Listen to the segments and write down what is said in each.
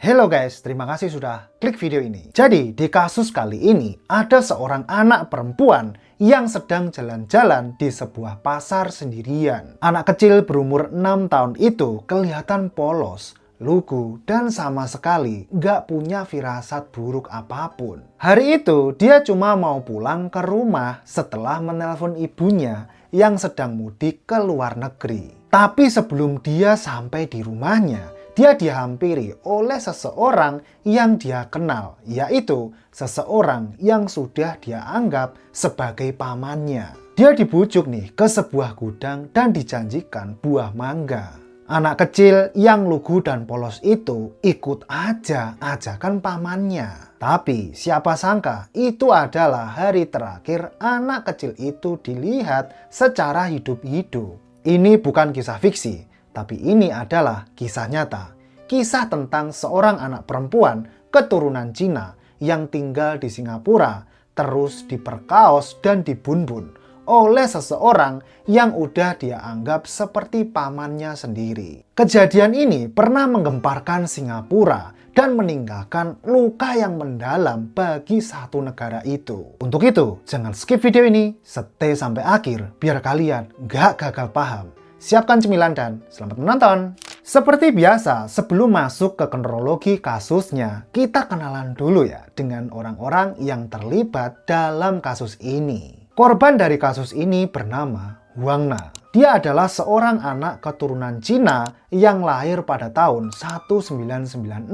Hello guys, terima kasih sudah klik video ini. Jadi, di kasus kali ini ada seorang anak perempuan yang sedang jalan-jalan di sebuah pasar sendirian. Anak kecil berumur 6 tahun itu kelihatan polos, lugu, dan sama sekali nggak punya firasat buruk apapun. Hari itu, dia cuma mau pulang ke rumah setelah menelpon ibunya yang sedang mudik ke luar negeri. Tapi sebelum dia sampai di rumahnya, dia dihampiri oleh seseorang yang dia kenal, yaitu seseorang yang sudah dia anggap sebagai pamannya. Dia dibujuk nih ke sebuah gudang dan dijanjikan buah mangga. Anak kecil yang lugu dan polos itu ikut aja ajakan pamannya. Tapi siapa sangka itu adalah hari terakhir anak kecil itu dilihat secara hidup-hidup. Ini bukan kisah fiksi, tapi ini adalah kisah nyata. Kisah tentang seorang anak perempuan keturunan Cina yang tinggal di Singapura terus diperkaos dan dibunbun oleh seseorang yang udah dia anggap seperti pamannya sendiri. Kejadian ini pernah menggemparkan Singapura dan meninggalkan luka yang mendalam bagi satu negara itu. Untuk itu, jangan skip video ini, stay sampai akhir biar kalian gak gagal paham. Siapkan cemilan dan selamat menonton. Seperti biasa, sebelum masuk ke kronologi kasusnya, kita kenalan dulu ya dengan orang-orang yang terlibat dalam kasus ini. Korban dari kasus ini bernama Huang Na. Dia adalah seorang anak keturunan Cina yang lahir pada tahun 1996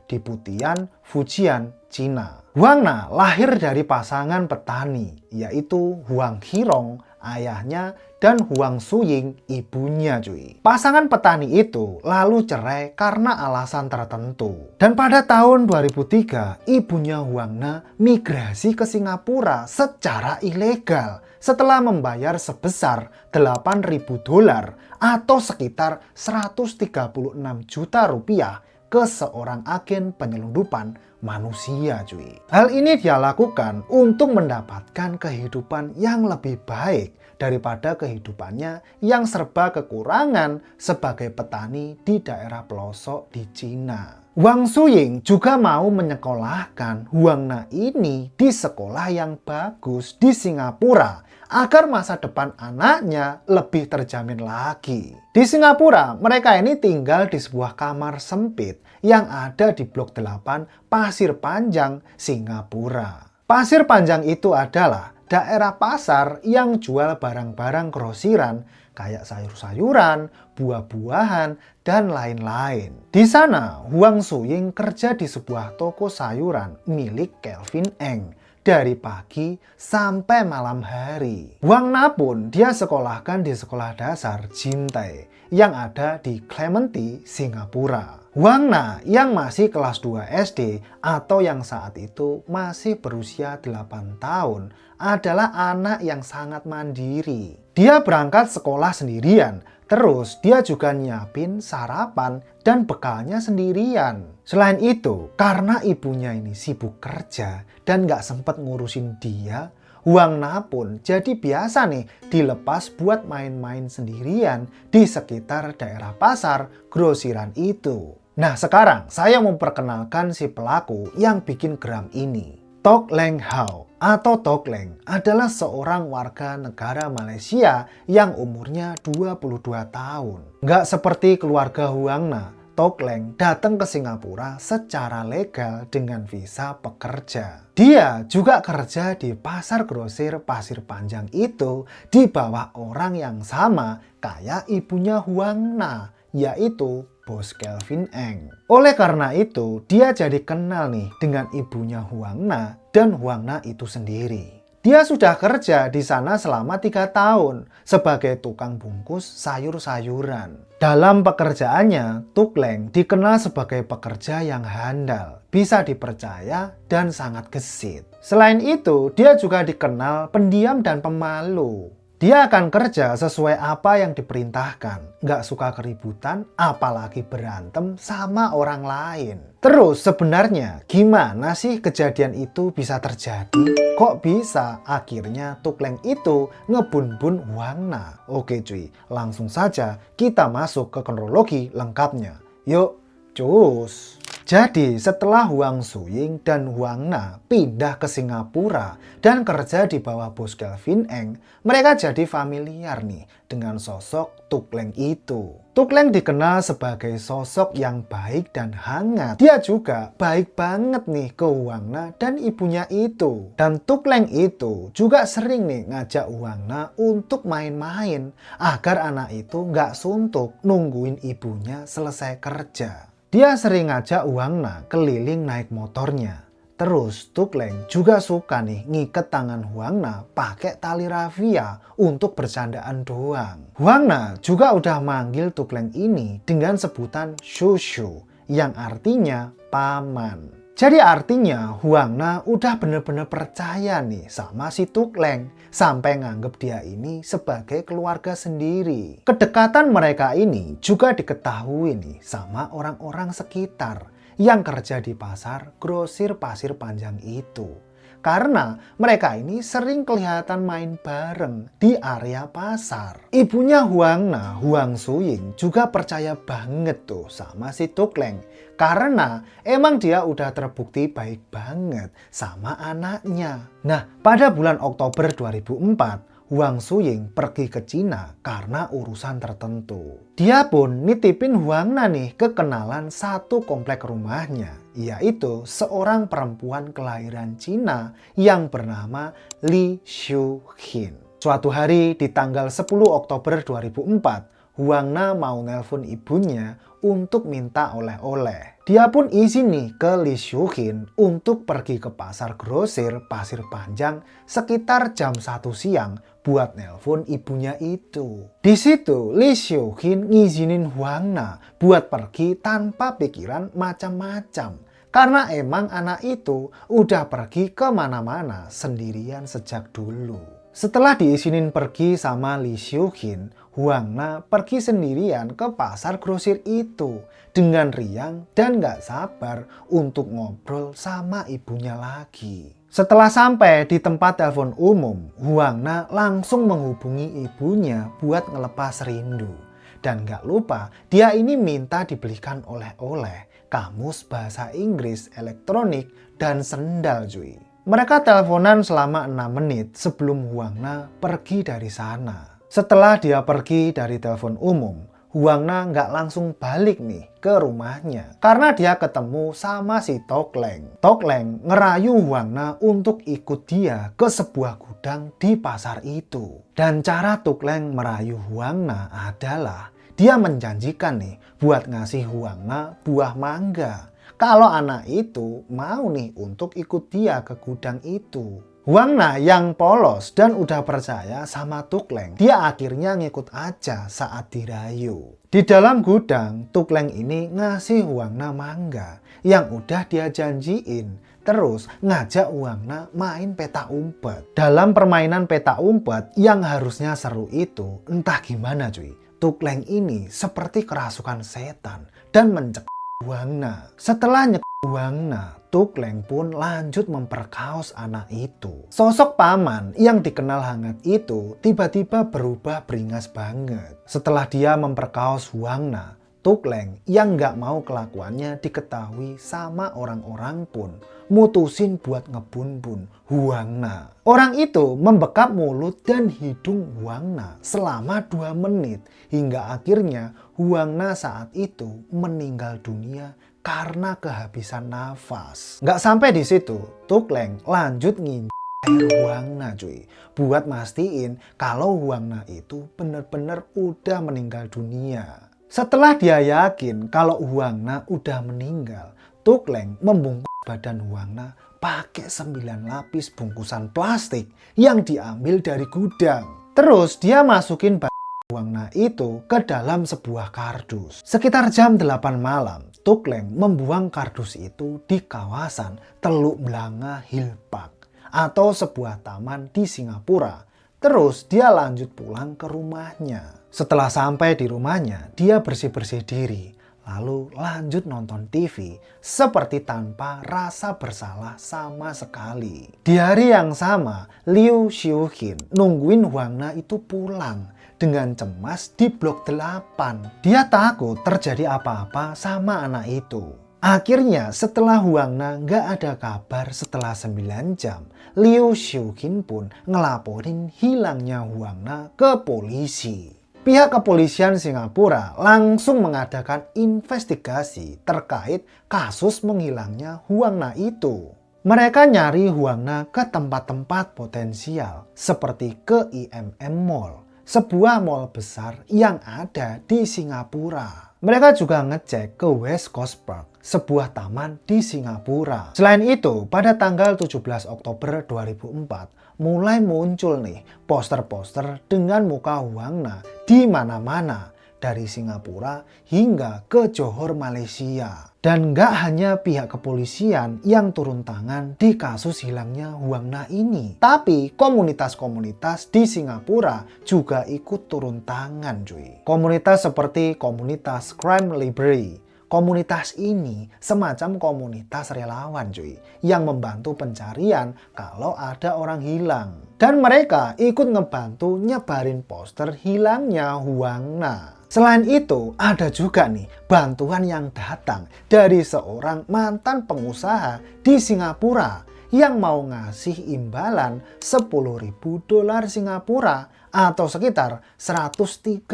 di Putian, Fujian, Cina. Huang Na lahir dari pasangan petani, yaitu Huang Qirong, ayahnya, dan Huang Suying, ibunya cuy. Pasangan petani itu lalu cerai karena alasan tertentu. Dan pada tahun 2003, ibunya Huang Na migrasi ke Singapura secara ilegal setelah membayar sebesar $8.000 atau sekitar 136 juta rupiah ke seorang agen penyelundupan manusia cuy. Hal ini dia lakukan untuk mendapatkan kehidupan yang lebih baik daripada kehidupannya yang serba kekurangan sebagai petani di daerah pelosok di Cina. Huang Suying juga mau menyekolahkan Huang Na ini di sekolah yang bagus di Singapura agar masa depan anaknya lebih terjamin lagi. Di Singapura, mereka ini tinggal di sebuah kamar sempit yang ada di Blok 8 Pasir Panjang, Singapura. Pasir Panjang itu adalah daerah pasar yang jual barang-barang grosiran kayak sayur-sayuran, buah-buahan, dan lain-lain. Di sana, Huang Suying kerja di sebuah toko sayuran milik Kelvin Eng dari pagi sampai malam hari. Huang Na pun dia sekolahkan di sekolah dasar Jin Tai yang ada di Clementi, Singapura. Huang Na yang masih kelas 2 SD atau yang saat itu masih berusia 8 tahun adalah anak yang sangat mandiri. Dia berangkat sekolah sendirian, terus dia juga nyiapin sarapan dan bekalnya sendirian. Selain itu, karena ibunya ini sibuk kerja dan gak sempet ngurusin dia, Huang Na pun jadi biasa nih dilepas buat main-main sendirian di sekitar daerah pasar grosiran itu. Nah sekarang saya memperkenalkan si pelaku yang bikin geram ini. Tok Leng Hau atau Tok Leng adalah seorang warga negara Malaysia yang umurnya 22 tahun. Nggak seperti keluarga Huang Na, Tok Leng datang ke Singapura secara legal dengan visa pekerja. Dia juga kerja di pasar grosir Pasir Panjang itu di bawah orang yang sama kayak ibunya Huang Na, yaitu bos Kelvin Eng. Oleh karena itu, dia jadi kenal nih dengan ibunya Huang Na dan Huang Na itu sendiri. Dia sudah kerja di sana selama 3 tahun sebagai tukang bungkus sayur-sayuran. Dalam pekerjaannya, Tok Leng dikenal sebagai pekerja yang handal, bisa dipercaya, dan sangat gesit. Selain itu, dia juga dikenal pendiam dan pemalu. Dia akan kerja sesuai apa yang diperintahkan, nggak suka keributan, apalagi berantem sama orang lain. Terus sebenarnya gimana sih kejadian itu bisa terjadi? Kok bisa akhirnya Tok Leng itu ngebun-bun Huang Na? Oke cuy, langsung saja kita masuk ke kronologi lengkapnya. Yuk, cus! Jadi setelah Huang Zuying dan Huang Na pindah ke Singapura dan kerja di bawah bos Kelvin Eng, mereka jadi familiar nih dengan sosok Tuk Leng itu. Tuk Leng dikenal sebagai sosok yang baik dan hangat. Dia juga baik banget nih ke Huang Na dan ibunya itu. Dan Tuk Leng itu juga sering nih ngajak Huang Na untuk main-main agar anak itu nggak suntuk nungguin ibunya selesai kerja. Dia sering ngajak Huang Na keliling naik motornya. Terus Tuk Leng juga suka nih ngiket tangan Huang Na pakai tali rafia untuk bercandaan doang. Huang Na juga udah manggil Tuk Leng ini dengan sebutan Shushu yang artinya paman. Jadi artinya Huang Na udah bener-bener percaya nih sama si Tuk Leng sampai nganggep dia ini sebagai keluarga sendiri. Kedekatan mereka ini juga diketahui nih sama orang-orang sekitar yang kerja di pasar grosir Pasir Panjang itu. Karena mereka ini sering kelihatan main bareng di area pasar. Ibunya Huang Na, Huang Zuying, juga percaya banget tuh sama si Tuk Leng. Karena emang dia udah terbukti baik banget sama anaknya. Nah, pada bulan Oktober 2004, Huang Zuying pergi ke Cina karena urusan tertentu. Dia pun nitipin Huang Na nih ke kenalan satu komplek rumahnya, yaitu seorang perempuan kelahiran Cina yang bernama Li Xiuhin. Suatu hari di tanggal 10 Oktober 2004, Huang Na mau nelpon ibunya untuk minta oleh-oleh. Dia pun izin nih ke Li Xiuhin untuk pergi ke pasar grosir Pasir Panjang sekitar jam 1 siang buat nelpon ibunya itu. Di situ Li Xiuhin ngizinin Huang Na buat pergi tanpa pikiran macam-macam. Karena emang anak itu udah pergi kemana-mana sendirian sejak dulu. Setelah diizinin pergi sama Li Xiuhin, Huang Na pergi sendirian ke pasar grosir itu dengan riang dan gak sabar untuk ngobrol sama ibunya lagi. Setelah sampai di tempat telepon umum, Huang Na langsung menghubungi ibunya buat ngelepas rindu. Dan gak lupa dia ini minta dibelikan oleh-oleh, kamus bahasa Inggris elektronik, dan sendal cuy. Mereka teleponan selama 6 menit sebelum Huang Na pergi dari sana. Setelah dia pergi dari telepon umum, Huang Na nggak langsung balik nih ke rumahnya. Karena dia ketemu sama si Tuk Leng. Tuk Leng ngerayu Huang Na untuk ikut dia ke sebuah gudang di pasar itu. Dan cara Tuk Leng merayu Huang Na adalah dia menjanjikan nih buat ngasih Huang Na buah mangga kalau anak itu mau nih untuk ikut dia ke gudang itu. Huang Na yang polos dan udah percaya sama Tuk Leng, dia akhirnya ngikut aja saat dirayu. Di dalam gudang, Tuk Leng ini ngasih Huang Na mangga yang udah dia janjiin. Terus ngajak Huang Na main peta umpet. Dalam permainan peta umpet yang harusnya seru itu, entah gimana cuy, Tuk Leng ini seperti kerasukan setan dan mencek Huang Na. Setelah nyek Huang Na, Tuk Leng pun lanjut memperkaos anak itu. Sosok paman yang dikenal hangat itu tiba-tiba berubah beringas banget. Setelah dia memperkaos Huang Na, Tuk Leng yang gak mau kelakuannya diketahui sama orang-orang pun mutusin buat ngebun-bun Huang Na. Orang itu membekap mulut dan hidung Huang Na selama 2 menit hingga akhirnya Huang Na saat itu meninggal dunia karena kehabisan nafas. Gak sampai di situ, Tuk Leng lanjut nginjek Huang Na cuy, buat mastiin kalau Huang Na itu bener-bener udah meninggal dunia. Setelah dia yakin kalau Huang Na udah meninggal, Tuk Leng membungkus badan Huang Na pakai 9 lapis bungkusan plastik yang diambil dari gudang. Terus dia masukin badan Huang Na itu ke dalam sebuah kardus. Sekitar jam 8 malam, Tuk Leng membuang kardus itu di kawasan Teluk Blanga Hill Park atau sebuah taman di Singapura. Terus dia lanjut pulang ke rumahnya. Setelah sampai di rumahnya, dia bersih-bersih diri. Lalu lanjut nonton TV seperti tanpa rasa bersalah sama sekali. Di hari yang sama, Liu Xiuhin nungguin Huang Na itu pulang dengan cemas di blok 8. Dia takut terjadi apa-apa sama anak itu. Akhirnya setelah Huang Na nggak ada kabar setelah 9 jam, Liu Xiuqin pun ngelaporin hilangnya Huang Na ke polisi. Pihak kepolisian Singapura langsung mengadakan investigasi terkait kasus menghilangnya Huang Na itu. Mereka nyari Huang Na ke tempat-tempat potensial seperti ke IMM Mall, sebuah mall besar yang ada di Singapura. Mereka juga ngecek ke West Coast Park, sebuah taman di Singapura. Selain itu, pada tanggal 17 Oktober 2004, mulai muncul nih poster-poster dengan muka Huang Na di mana-mana, dari Singapura hingga ke Johor, Malaysia. Dan nggak hanya pihak kepolisian yang turun tangan di kasus hilangnya Huang Na ini, tapi komunitas-komunitas di Singapura juga ikut turun tangan cuy. Komunitas seperti komunitas Crime Library. Komunitas ini semacam komunitas relawan cuy, yang membantu pencarian kalau ada orang hilang. Dan mereka ikut ngebantu nyebarin poster hilangnya Huang Na. Selain itu, ada juga nih bantuan yang datang dari seorang mantan pengusaha di Singapura yang mau ngasih imbalan 10.000 dolar Singapura atau sekitar 133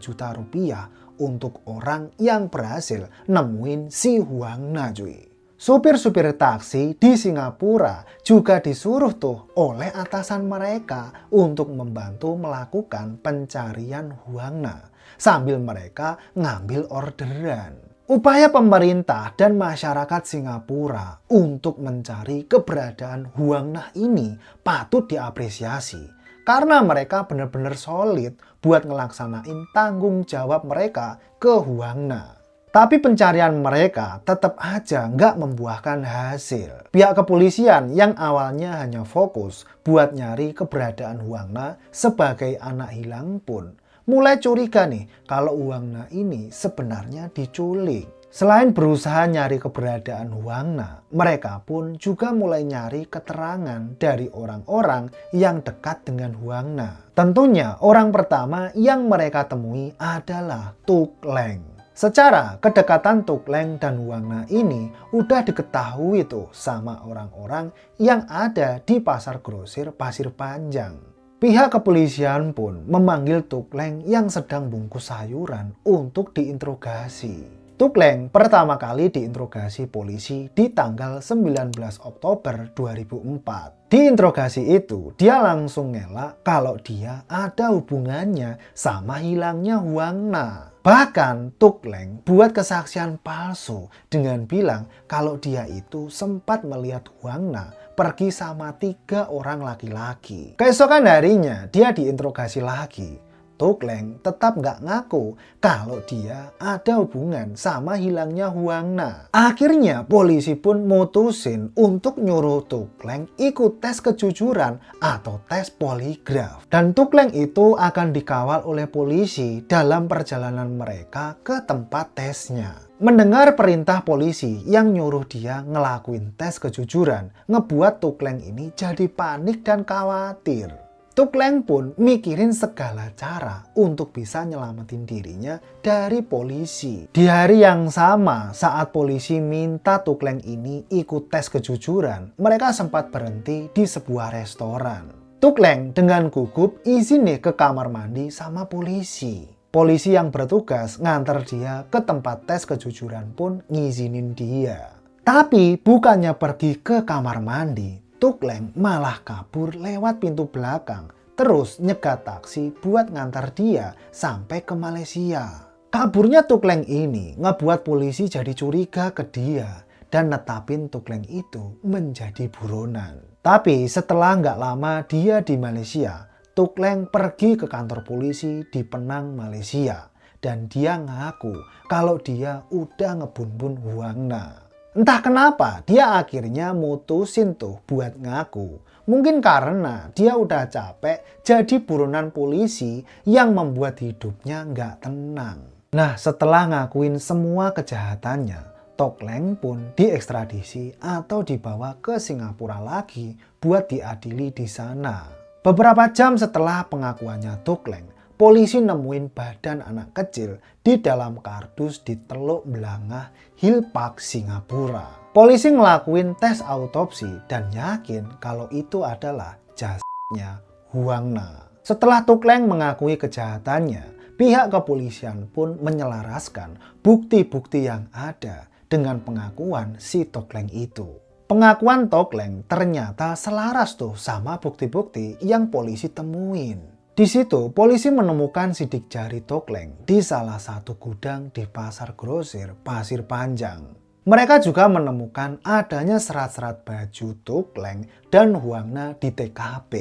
juta rupiah untuk orang yang berhasil nemuin si Huang Na cuy. Supir-supir taksi di Singapura juga disuruh tuh oleh atasan mereka untuk membantu melakukan pencarian Huang Na sambil mereka ngambil orderan. Upaya pemerintah dan masyarakat Singapura untuk mencari keberadaan Huang Na ini patut diapresiasi karena mereka benar-benar solid buat ngelaksanain tanggung jawab mereka ke Huang Na. Tapi pencarian mereka tetap aja nggak membuahkan hasil. Pihak kepolisian yang awalnya hanya fokus buat nyari keberadaan Huang Na sebagai anak hilang pun mulai curiga nih kalau Huang Na ini sebenarnya diculik. Selain berusaha nyari keberadaan Huang Na, mereka pun juga mulai nyari keterangan dari orang-orang yang dekat dengan Huang Na. Tentunya orang pertama yang mereka temui adalah Tuk Leng. Secara kedekatan Tuk Leng dan Huang Na ini udah diketahui tuh sama orang-orang yang ada di pasar grosir Pasir Panjang. Pihak kepolisian pun memanggil Tuk Leng yang sedang bungkus sayuran untuk diinterogasi. Tuk Leng pertama kali diinterogasi polisi di tanggal 19 Oktober 2004. Di interogasi itu, dia langsung ngelak kalau dia ada hubungannya sama hilangnya Huang Na. Bahkan Tuk Leng buat kesaksian palsu dengan bilang kalau dia itu sempat melihat Huang Na pergi sama 3 orang laki-laki. Keesokan harinya dia diinterogasi lagi. Tuk Leng tetap nggak ngaku kalau dia ada hubungan sama hilangnya Huang Na. Akhirnya polisi pun mutusin untuk nyuruh Tuk Leng ikut tes kejujuran atau tes poligraf. Dan Tuk Leng itu akan dikawal oleh polisi dalam perjalanan mereka ke tempat tesnya. Mendengar perintah polisi yang nyuruh dia ngelakuin tes kejujuran, ngebuat Tuk Leng ini jadi panik dan khawatir. Tuk Leng pun mikirin segala cara untuk bisa nyelamatin dirinya dari polisi. Di hari yang sama saat polisi minta Tuk Leng ini ikut tes kejujuran, mereka sempat berhenti di sebuah restoran. Tuk Leng dengan gugup izin nih ke kamar mandi sama polisi. Polisi yang bertugas nganter dia ke tempat tes kejujuran pun ngizinin dia. Tapi bukannya pergi ke kamar mandi, Tuk Leng malah kabur lewat pintu belakang, terus nyegat taksi buat ngantar dia sampai ke Malaysia. Kaburnya Tuk Leng ini ngebuat polisi jadi curiga ke dia dan netapin Tuk Leng itu menjadi buronan. Tapi setelah nggak lama dia di Malaysia, Tuk Leng pergi ke kantor polisi di Penang, Malaysia. Dan dia ngaku kalau dia udah ngebun-bun Huang Na. Entah kenapa dia akhirnya mutusin tuh buat ngaku. Mungkin karena dia udah capek jadi buronan polisi yang membuat hidupnya nggak tenang. Nah, setelah ngakuin semua kejahatannya, Tuk Leng pun diekstradisi atau dibawa ke Singapura lagi buat diadili di sana. Beberapa jam setelah pengakuannya Tuk Leng, polisi nemuin badan anak kecil di dalam kardus di Teluk Blangah Hill Park, Singapura. Polisi ngelakuin tes autopsi dan yakin kalau itu adalah jasadnya Huang Na. Setelah Tuk Leng mengakui kejahatannya, pihak kepolisian pun menyelaraskan bukti-bukti yang ada dengan pengakuan si Tuk Leng itu. Pengakuan Tuk Leng ternyata selaras tuh sama bukti-bukti yang polisi temuin. Di situ, polisi menemukan sidik jari Tuk Leng di salah satu gudang di pasar grosir Pasir Panjang. Mereka juga menemukan adanya serat-serat baju Tuk Leng dan Huang Na di TKP.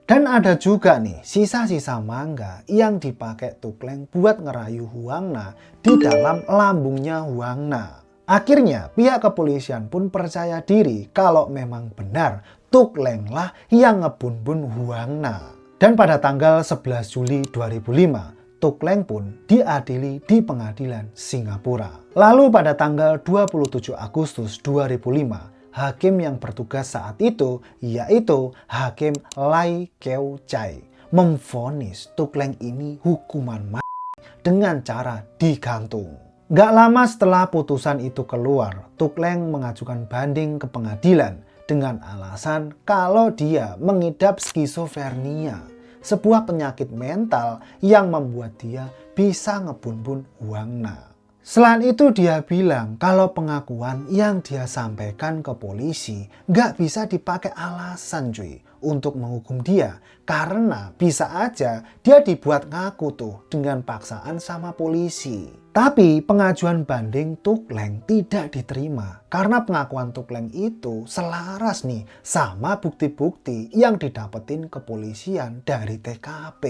Dan ada juga nih sisa-sisa mangga yang dipakai Tuk Leng buat ngerayu Huang Na di dalam lambungnya Huang Na. Akhirnya, pihak kepolisian pun percaya diri kalau memang benar Tuk Leng lah yang ngebun-bun Huang Na. Dan pada tanggal 11 Juli 2005, Tuk Leng pun diadili di pengadilan Singapura. Lalu pada tanggal 27 Agustus 2005, hakim yang bertugas saat itu, yaitu Hakim Lai Keu Chai, memvonis Tuk Leng ini hukuman mati dengan cara digantung. Gak lama setelah putusan itu keluar, Tuk Leng mengajukan banding ke pengadilan dengan alasan kalau dia mengidap skizofrenia, sebuah penyakit mental yang membuat dia bisa ngebun-bun Huang Na. Selain itu dia bilang kalau pengakuan yang dia sampaikan ke polisi gak bisa dipakai alasan cuy untuk menghukum dia, karena bisa aja dia dibuat ngaku tuh dengan paksaan sama polisi. Tapi pengajuan banding Tuk Leng tidak diterima karena pengakuan Tuk Leng itu selaras nih sama bukti-bukti yang didapetin kepolisian dari TKP.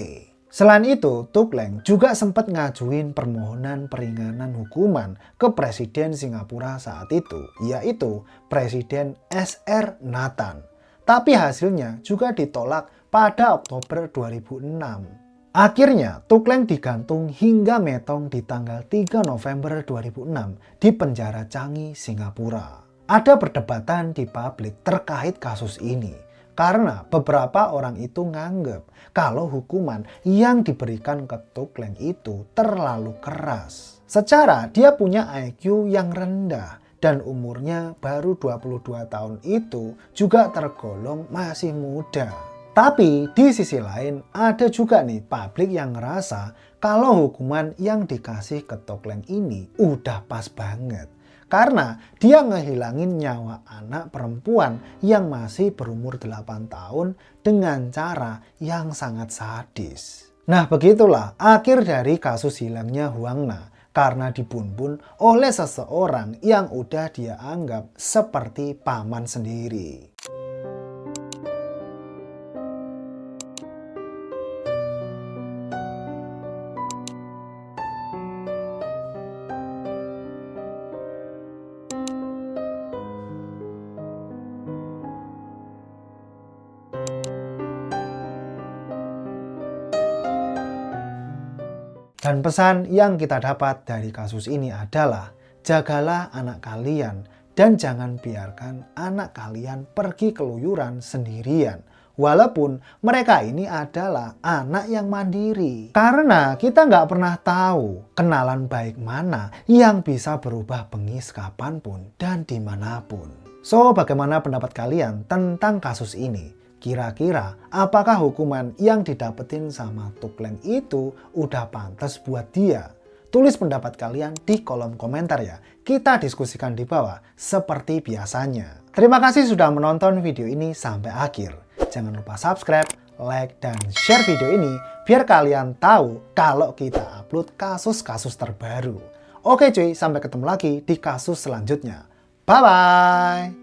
Selain itu, Tuk Leng juga sempat ngajuin permohonan peringanan hukuman ke Presiden Singapura saat itu, yaitu Presiden S.R. Nathan. Tapi hasilnya juga ditolak pada Oktober 2006. Akhirnya, Tuk Leng digantung hingga metong di tanggal 3 November 2006 di penjara Changi, Singapura. Ada perdebatan di publik terkait kasus ini, karena beberapa orang itu nganggep kalau hukuman yang diberikan ke Tuk Leng itu terlalu keras. Secara dia punya IQ yang rendah dan umurnya baru 22 tahun itu juga tergolong masih muda. Tapi di sisi lain ada juga nih publik yang ngerasa kalau hukuman yang dikasih ke Tuk Leng ini udah pas banget. Karena dia ngehilangin nyawa anak perempuan yang masih berumur 8 tahun dengan cara yang sangat sadis. Nah begitulah akhir dari kasus hilangnya Huang Na karena dibun-bun oleh seseorang yang udah dia anggap seperti paman sendiri. Dan pesan yang kita dapat dari kasus ini adalah jagalah anak kalian dan jangan biarkan anak kalian pergi keluyuran sendirian. Walaupun mereka ini adalah anak yang mandiri. Karena kita nggak pernah tahu kenalan baik mana yang bisa berubah bengis kapanpun dan dimanapun. So, bagaimana pendapat kalian tentang kasus ini? Kira-kira apakah hukuman yang didapetin sama Tuk Leng itu udah pantas buat dia? Tulis pendapat kalian di kolom komentar ya. Kita diskusikan di bawah seperti biasanya. Terima kasih sudah menonton video ini sampai akhir. Jangan lupa subscribe, like, dan share video ini biar kalian tahu kalau kita upload kasus-kasus terbaru. Oke cuy, sampai ketemu lagi di kasus selanjutnya. Bye-bye!